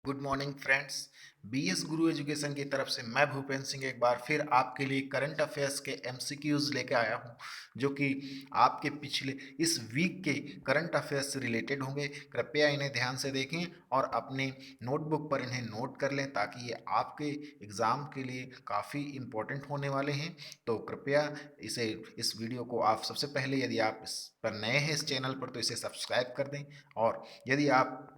Good morning friends. BS गुरु education की तरफ से मैं भूपेंद्र सिंह एक बार फिर आपके लिए करंट अफेयर्स के एमसीक्यूज लेके आया हूं, जो कि आपके पिछले इस वीक के करंट अफेयर्स से रिलेटेड होंगे। कृपया इन्हें ध्यान से देखें और अपने नोटबुक पर इन्हें नोट कर लें ताकि ये आपके एग्ज़ाम के लिए काफ़ी इम्पोर्टेंट होने वाले हैं। तो कृपया इस वीडियो को आप सबसे पहले, यदि आप इस पर नए हैं इस चैनल पर, तो इसे सब्सक्राइब कर दें। और यदि आप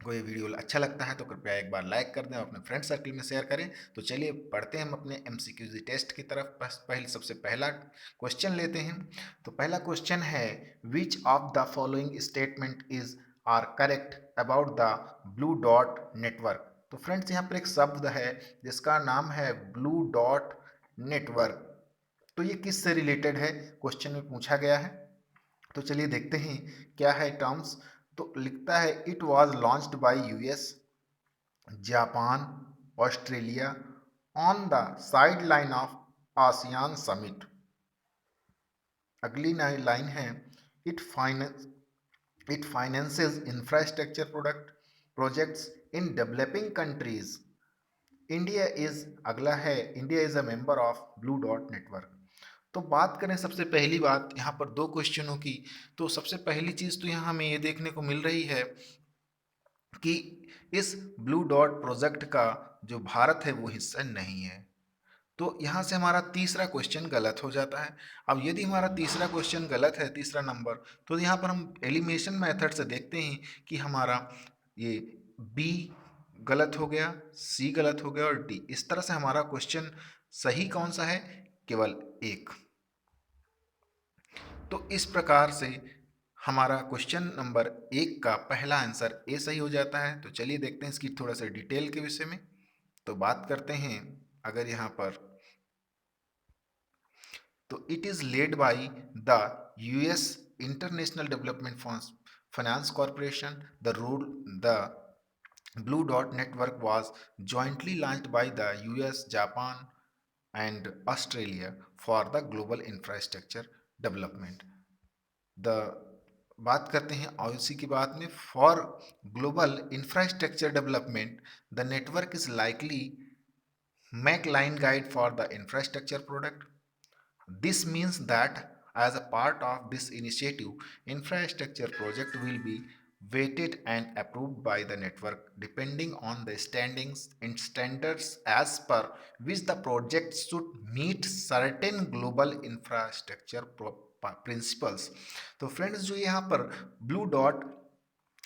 को ये वीडियो अच्छा लगता है तो कृपया एक बार लाइक कर दें और अपने फ्रेंड सर्कल में शेयर करें। तो चलिए पढ़ते हैं हम अपने एमसीक्यूजी टेस्ट की तरफ। सबसे पहला क्वेश्चन लेते हैं। तो पहला क्वेश्चन है, which of the following statement is are correct about the blue dot network. तो फ्रेंड्स, यहाँ पर एक शब्द है जिसका नाम है ब्लू डॉट नेटवर्क। तो ये किस से रिलेटेड है, क्वेश्चन में पूछा गया है। तो चलिए देखते हैं क्या है टर्म्स। तो लिखता है, it was launched by US, Japan, Australia on the side line of ASEAN summit. अगली लाइन है, it finance it finances infrastructure product projects in developing countries. India is अगला है, India is a member of blue dot network. तो बात करें सबसे पहली बात यहाँ पर दो क्वेश्चनों की। तो सबसे पहली चीज़ तो यहाँ हमें ये देखने को मिल रही है कि इस ब्लू डॉट प्रोजेक्ट का जो भारत है वो हिस्सा नहीं है। तो यहाँ से हमारा तीसरा क्वेश्चन गलत हो जाता है। अब यदि हमारा तीसरा क्वेश्चन गलत है, तीसरा नंबर, तो यहाँ पर हम एलिमिनेशन मेथड से देखते हैं कि हमारा ये बी गलत हो गया, सी गलत हो गया और डी। इस तरह से हमारा क्वेश्चन सही कौन सा है, केवल एक। तो इस प्रकार से हमारा क्वेश्चन नंबर एक का पहला आंसर ए सही हो जाता है। तो चलिए देखते हैं इसकी थोड़ा सा डिटेल के विषय में। तो बात करते हैं अगर यहाँ पर, तो it is led by the US international development finance corporation. The blue dot network was jointly launched by the US, Japan and Australia for the global infrastructure development. The बात करते हैं और इसी की बात में, for global infrastructure development the network is likely make line guide for the infrastructure product. This means that as a part of this initiative, infrastructure project will be weighted and approved by the network depending on the standings and standards as per which the project should meet certain global infrastructure principles. तो friends, जो यहाँ पर blue dot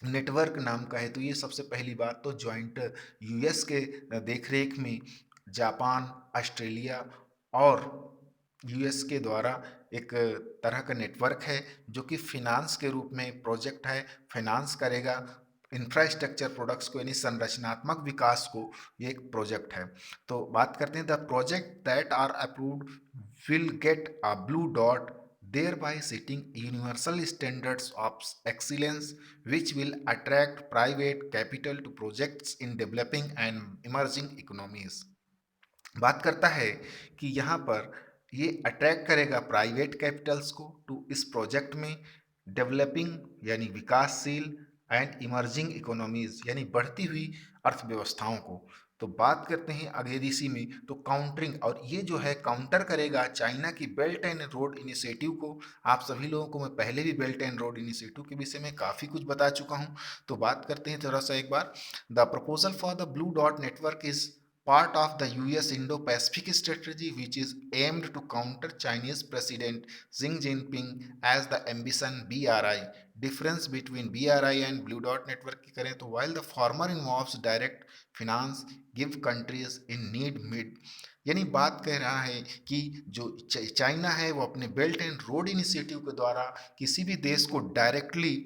network नाम का है, तो ये सबसे पहली बात तो जॉइंट यूएस के देखरेख में जापान, ऑस्ट्रेलिया और यूएस के द्वारा एक तरह का नेटवर्क है जो कि फिनांस के रूप में प्रोजेक्ट है, फाइनेंस करेगा इंफ्रास्ट्रक्चर प्रोडक्ट्स को, यानी संरचनात्मक विकास को। ये एक प्रोजेक्ट है। तो बात करते हैं, the project that are approved will get a blue dot, thereby setting universal standards of excellence which will attract private capital to projects in developing and emerging economies. बात करता है कि यहाँ पर ये अट्रैक्ट करेगा प्राइवेट कैपिटल्स को to इस प्रोजेक्ट में, डेवलपिंग यानी विकासशील, एंड इमर्जिंग इकोनॉमीज यानी बढ़ती हुई अर्थव्यवस्थाओं को। तो बात करते हैं अगर इसी में, तो काउंटरिंग, और ये जो है काउंटर करेगा चाइना की बेल्ट एंड रोड इनिशिएटिव को। आप सभी लोगों को मैं पहले भी बेल्ट एंड रोड इनिशिएटिव के विषय में काफ़ी कुछ बता चुका हूँ। तो बात करते हैं थोड़ा सा एक बार, the proposal for the blue dot network is part of the US Indo-Pacific strategy which is aimed to counter Chinese President Xi Jinping as the ambition BRI. Difference between BRI and Blue Dot Network की करें तो, while the former involves direct finance, give countries in need mid, यानी बात कह रहा है कि जो चाइना है वो अपने बेल्ट एंड रोड इनिशिएटिव के द्वारा किसी भी देश को डायरेक्टली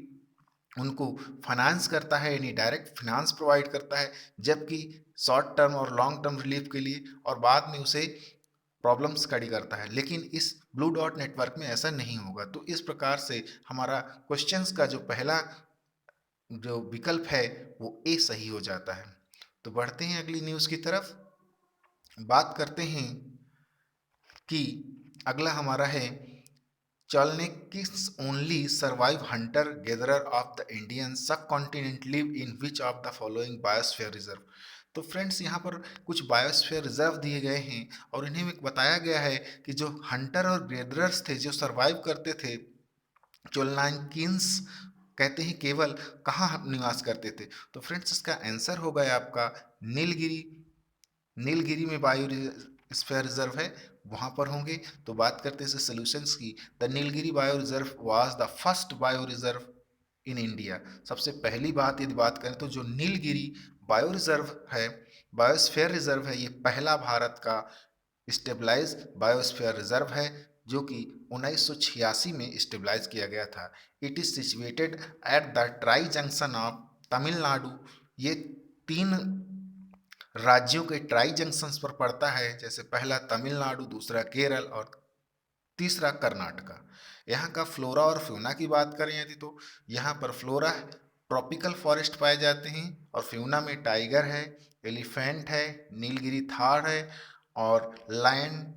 उनको फाइनेंस करता है, यानी डायरेक्ट फाइनेंस प्रोवाइड करता है, जबकि शॉर्ट टर्म और लॉन्ग टर्म रिलीफ के लिए, और बाद में उसे प्रॉब्लम्स खड़ी करता है। लेकिन इस ब्लू डॉट नेटवर्क में ऐसा नहीं होगा। तो इस प्रकार से हमारा क्वेश्चंस का जो पहला जो विकल्प है वो ए सही हो जाता है। तो बढ़ते हैं अगली न्यूज़ की तरफ। बात करते हैं कि अगला हमारा है Chalnikis only survive hunter-gatherer of the Indian subcontinent live in which of the following biosphere reserve? तो फ्रेंड्स यहाँ पर कुछ बायोस्फीयर रिजर्व दिए गए हैं और इन्हें में बताया गया है कि जो हंटर और गैदरर्स थे जो सरवाइव करते थे चोलनाकिंस कहते हैं केवल कहाँ निवास करते थे। तो फ्रेंड्स इसका आंसर होगा आपका नीलगिरी। नीलगिरी में बायोस्फीयर रिजर्व है, वहाँ पर होंगे। तो बात करते हैं इसके सॉल्यूशंस की। The Nilgiri bio reserve was the first bio reserve in India. सबसे पहली बात यदि बात करें तो जो नीलगिरी बायो रिजर्व है, बायोस्फीयर रिजर्व है, ये पहला भारत का स्टेबलाइज बायोस्फीयर रिजर्व है जो कि 1986 में स्टेबलाइज किया गया था। It is situated at the tri junction of Tamil Nadu. ये तीन राज्यों के ट्राई जंक्शंस पर पड़ता है, जैसे पहला तमिलनाडु, दूसरा केरल और तीसरा कर्नाटका। यहाँ का फ्लोरा और फ्यूना की बात करें यदि तो यहाँ पर फ्लोरा ट्रॉपिकल फॉरेस्ट पाए जाते हैं और फ्यूना में टाइगर है, एलिफेंट है, नीलगिरी थार है और लायन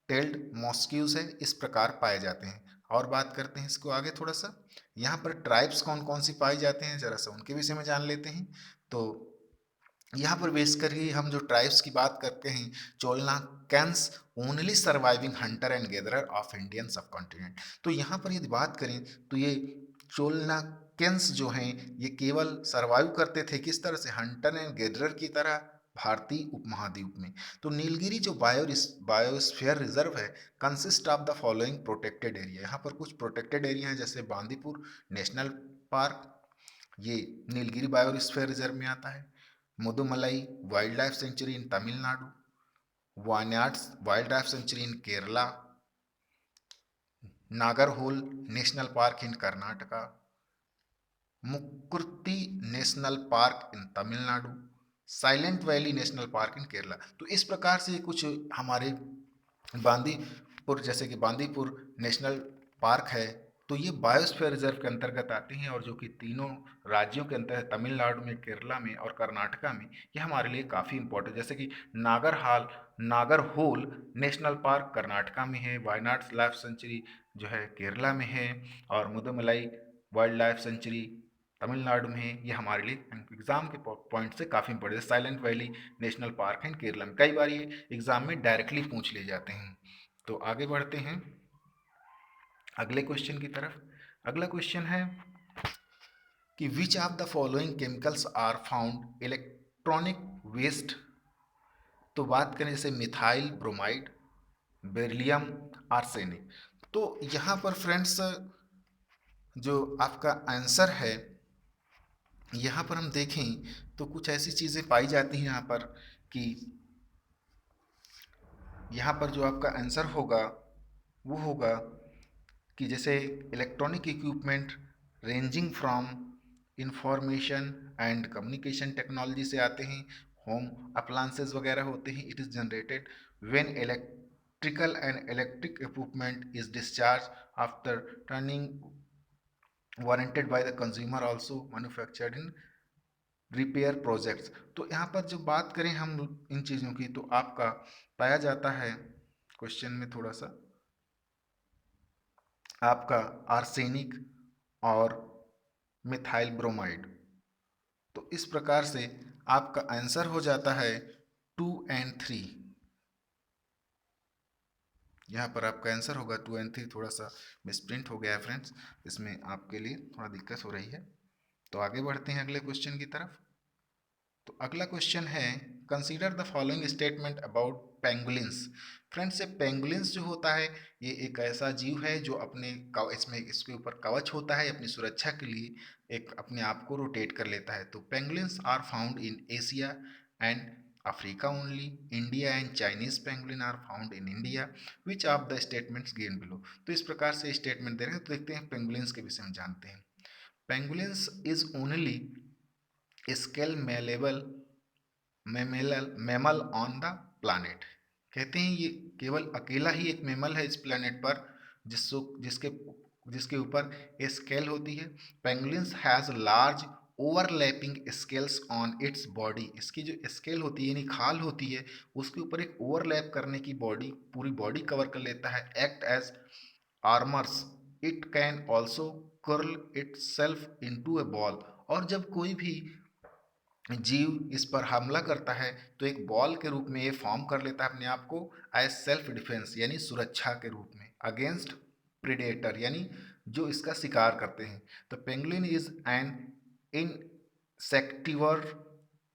टेल्ड मॉस्क्यूज है, इस प्रकार पाए जाते हैं। और बात करते हैं इसको आगे थोड़ा सा। यहाँ पर ट्राइब्स कौन कौन सी पाई जाते हैं जरा सा उनके विषय में जान लेते हैं। तो यहाँ पर बेसिकली हम जो ट्राइब्स की बात करते हैं, Cholanaickans only surviving hunter and gatherer of Indian subcontinent. तो यहाँ पर यदि बात करें तो ये चोलना कैंस जो हैं ये केवल सर्वाइव करते थे किस तरह से, हंटर एंड गैदरर की तरह भारतीय उपमहाद्वीप में। तो नीलगिरी जो बायोस्फीयर रिजर्व है consist of the following protected area. यहाँ पर कुछ प्रोटेक्टेड एरिया हैं जैसे बांदीपुर नेशनल पार्क, ये नीलगिरी बायोस्फीयर रिजर्व में आता है। Mudumalai wildlife sanctuary in Tamil Nadu, Wayanad's wildlife sanctuary in Kerala, Nagarhole national park in Karnataka, Mukurthi national park in Tamil Nadu, silent valley national park in Kerala. तो इस प्रकार से कुछ हमारे बांदीपुर, जैसे कि बांदीपुर नेशनल पार्क है, तो ये बायोस्फीयर रिजर्व के अंतर्गत आते हैं और जो कि तीनों राज्यों के अंतर है, तमिलनाडु में, केरला में और कर्नाटका में, ये हमारे लिए काफ़ी इंपॉर्टेंट। जैसे कि नागरहोल नेशनल पार्क कर्नाटका में है, वायनाड लाइफ सेंचुरी जो है केरला में है और Mudumalai wildlife century Tamil Nadu में है। ये हमारे लिए एग्जाम के पॉइंट से काफ़ी इंपॉर्टेंट है। साइलेंट वैली नेशनल पार्क है केरला में, कई बार ये एग्जाम में डायरेक्टली पूछ ले जाते हैं। तो आगे बढ़ते हैं अगले क्वेश्चन की तरफ। अगला क्वेश्चन है कि which of the following chemicals are found electronic waste. तो बात करें जैसे मिथाइल ब्रोमाइड, बेरिलियम, आर्सेनिक। तो यहाँ पर फ्रेंड्स जो आपका आंसर है, यहाँ पर हम देखें तो कुछ ऐसी चीज़ें पाई जाती हैं यहाँ पर कि यहाँ पर जो आपका आंसर होगा वो होगा कि जैसे electronic equipment ranging from information and communication technology से आते हैं, होम अप्लायंसेस वगैरह होते हैं। It is generated when electrical and electric equipment is discharge after turning warranted by the consumer also manufactured in repair projects. तो यहाँ पर जो बात करें हम इन चीज़ों की तो आपका पाया जाता है क्वेश्चन में थोड़ा सा आपका आर्सेनिक और मिथाइल ब्रोमाइड। तो इस प्रकार से आपका आंसर हो जाता है 2 और 3। यहाँ पर आपका आंसर होगा 2 और 3, थोड़ा सा मिसप्रिंट हो गया है फ्रेंड्स, इसमें आपके लिए थोड़ा दिक्कत हो रही है। तो आगे बढ़ते हैं अगले क्वेश्चन की तरफ। तो अगला क्वेश्चन है consider the following statement about pangolins. Friends ये पेंगुलिन्स जो होता है ये एक ऐसा जीव है जो अपने इसमें इसके ऊपर कवच होता है, अपनी सुरक्षा के लिए एक अपने आप को रोटेट कर लेता है। तो pangolins are found in Asia and Africa only. India and Chinese pangolin are found in India. Which of the statements given below. तो इस प्रकार से स्टेटमेंट दे रहे हैं, तो देखते हैं पेंगुलिन्स के विषय में जानते हैं। पेंगुलिन्स इज ओनली स्केल मेलेबल मैमल ऑन द प्लानेट। कहते हैं ये केवल अकेला ही एक मैमल है इस प्लानेट पर जिसके जिसके ऊपर स्केल होती है। Pangolins has large overlapping scales on its body. इसकी जो स्केल होती है यानी खाल होती है उसके ऊपर एक ओवरलैप करने की बॉडी, पूरी बॉडी कवर कर लेता है। Act as armors, it can also curl itself into a ball। और जब कोई भी जीव इस पर हमला करता है तो एक बॉल के रूप में ये फॉर्म कर लेता है अपने आप को एज सेल्फ डिफेंस यानी सुरक्षा के रूप में अगेंस्ट प्रीडेटर यानी जो इसका शिकार करते हैं। तो penguin is an insectivore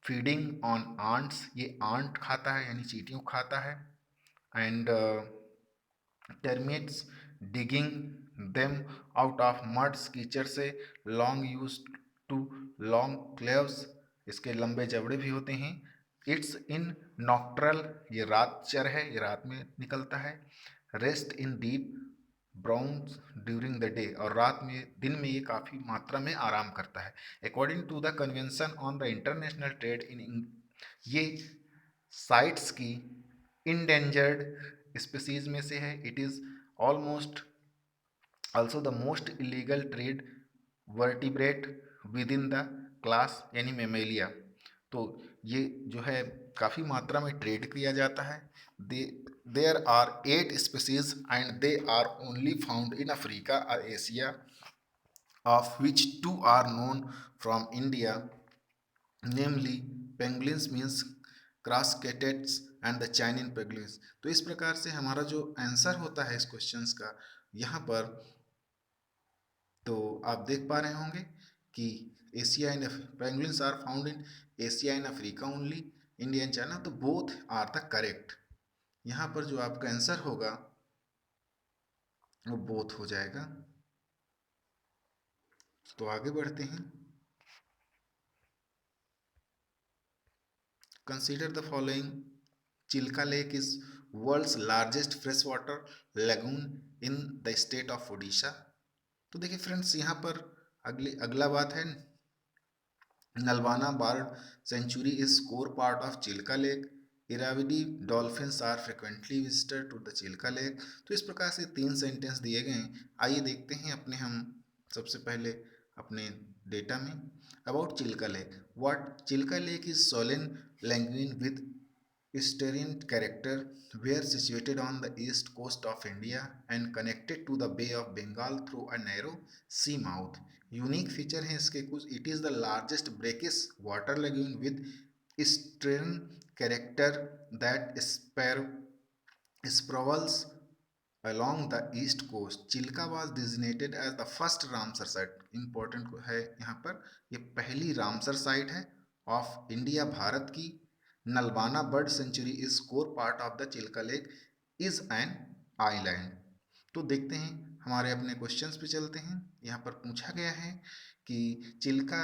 feeding on ants, ये आंट खाता है यानी चींटियों खाता है। And termites digging them out of mud, कीचड़ से long used to long claws, इसके लंबे जबड़े भी होते हैं। इट्स इन नॉक्ट्रल, ये रातचर है, ये रात में निकलता है। Rest in deep burrows during the day, और रात में दिन में ये काफ़ी मात्रा में आराम करता है। According to the convention on the international trade in, ये साइट्स की इंडेंजर्ड स्पीसीज में से है। It is almost also the most illegal trade vertebrate within the class यानी मेमेलिया। तो ये जो है काफ़ी मात्रा में ट्रेड किया जाता है। There are 8 species and they are only found in Africa और Asia, of which 2 are known from India, namely penguins means क्रासकेटेट्स एंड द चाइनीन पेंगुइन्स। तो इस प्रकार से हमारा जो आंसर होता है इस क्वेश्चंस का यहाँ पर, तो आप देख पा रहे होंगे कि Asia and pangolins are found in Asia and Africa only, India and China, तो बोथ आर द करेक्ट। यहाँ पर जो आपका आंसर होगा वो बोथ हो जाएगा। तो आगे बढ़ते हैं। Consider the following, Chilika lake is world's largest fresh water lagoon in the state of Odisha. तो देखिए फ्रेंड्स, यहाँ पर अगला बात है, Nalabana bird sanctuary is core part of Chilika lake, Irrawaddy dolphins are frequently visitor to the Chilika lake. तो इस प्रकार से 3 सेंटेंस दिए गए हैं। आइए देखते हैं अपने हम सबसे पहले अपने डेटा में। About Chilika lake, what Chilika lake is saline lagoon with Estuarine character, were situated on the east coast of India and connected to the Bay of Bengal through a narrow sea mouth. Unique feature है इसके कुछ, it is the largest brackish water lagoon with estuarine character that sprawls along the east coast. Chilika was designated as the first Ramsar site, important है यहाँ पर, ये पहली Ramsar site है of India, Bharat की। Nalabana bird sanctuary is core part of the Chilika lake is an island. तो देखते हैं हमारे अपने क्वेश्चंस पे चलते हैं। यहाँ पर पूछा गया है कि चिल्का,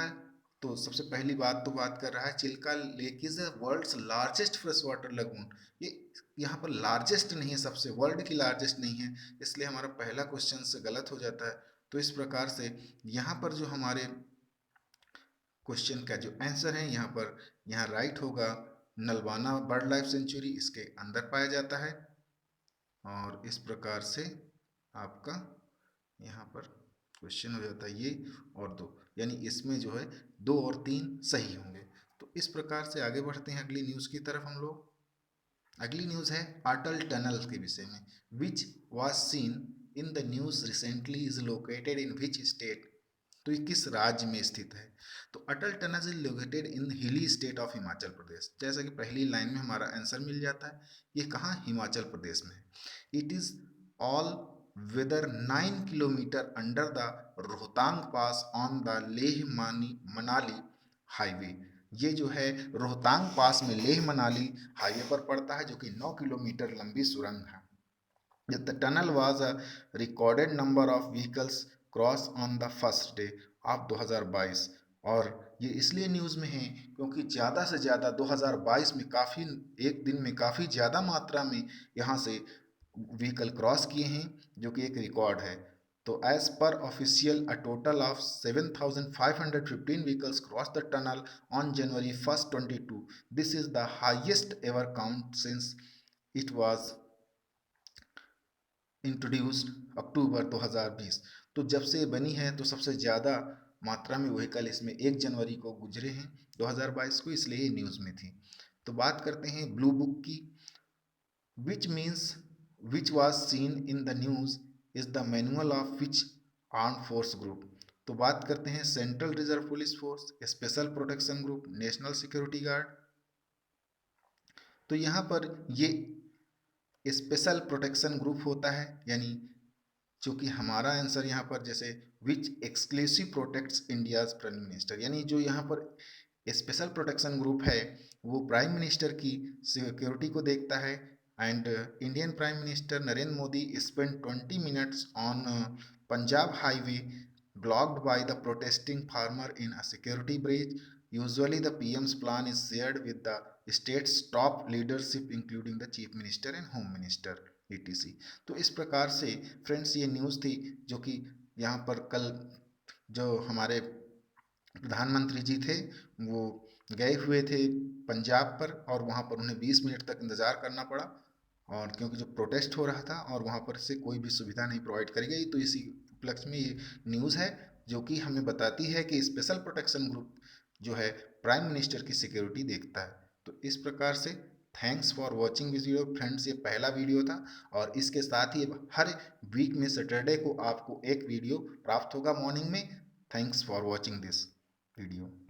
तो सबसे पहली बात तो बात कर रहा है Chilka lake is the world's largest fresh water lagoon. ये यहाँ पर लार्जेस्ट नहीं है, सबसे वर्ल्ड की लार्जेस्ट नहीं है, इसलिए हमारा पहला क्वेश्चन से गलत हो जाता है। तो इस प्रकार से यहाँ पर जो हमारे क्वेश्चन का जो आंसर है यहाँ पर, यहाँ राइट होगा नलवाना बर्ड लाइफ सेंचुरी इसके अंदर पाया जाता है। और इस प्रकार से आपका यहाँ पर क्वेश्चन हो जाता है ये और दो, यानी इसमें जो है 2 और 3 सही होंगे। तो इस प्रकार से आगे बढ़ते हैं अगली न्यूज़ की तरफ हम लोग। अगली न्यूज़ है अटल टनल के विषय में। Which was seen in the news recently is located in which state. तो ये किस राज्य में स्थित है। तो Atal tunnel is located in hilly state of Himachal Pradesh. जैसा कि पहली लाइन में हमारा आंसर मिल जाता है, ये कहाँ, हिमाचल प्रदेश में है। It is all weather 9 kilometre under the Rohtang pass on the Leh Manali highway. ये जो है रोहतांग पास में लेह मनाली हाईवे पर पड़ता है, जो कि 9 किलोमीटर लंबी सुरंग है। The tunnel was a recorded number of vehicles cross on the first day of 2022। और ये इसलिए न्यूज़ में है क्योंकि ज़्यादा से ज़्यादा 2022 में काफ़ी, एक दिन में काफ़ी ज़्यादा मात्रा में यहाँ से व्हीकल क्रॉस किए हैं, जो कि एक रिकॉर्ड है। तो as per official a total of 7,515 vehicles cross the tunnel on January 1 22। This is the highest ever count since it was introduced October 2020। तो जब से ये बनी है तो सबसे ज़्यादा मात्रा में व्हीकल इसमें 1 जनवरी को गुजरे हैं 2022 को, इसलिए ये न्यूज़ में थी। तो बात करते हैं ब्लू बुक की। Which means which was seen in the news is the manual of which arm force group. तो बात करते हैं central reserve police force, special protection group, national security guard. तो यहाँ पर ये स्पेशल प्रोटेक्शन ग्रुप होता है, यानी चूंकि हमारा आंसर यहाँ पर जैसे which exclusive protects India's prime minister, यानी जो यहाँ पर स्पेशल प्रोटेक्शन ग्रुप है वो प्राइम मिनिस्टर की सिक्योरिटी को देखता है। And Indian prime minister Narendra Modi spend 20 minutes on Punjab highway blocked by the protesting farmer in a security breach. Usually the PM's plan is shared with the state's top leadership including the chief minister and home minister etc। तो इस प्रकार से friends ये news थी जो कि यहाँ पर कल जो हमारे प्रधानमंत्री जी थे वो गए हुए थे पंजाब पर, और वहाँ पर उन्हें 20 मिनट तक इंतज़ार करना पड़ा, और क्योंकि जो प्रोटेस्ट हो रहा था और वहाँ पर से कोई भी सुविधा नहीं प्रोवाइड करी गई। तो इसी उपलक्ष्य में ये न्यूज़ है जो कि हमें बताती है कि स्पेशल प्रोटेक्शन ग्रुप जो है प्राइम मिनिस्टर की सिक्योरिटी देखता है। तो इस प्रकार से thanks for watching this video friends, ये पहला वीडियो था, और इसके साथ ही हर वीक में सैटरडे को आपको एक वीडियो प्राप्त होगा मॉर्निंग में। Thanks for watching this video।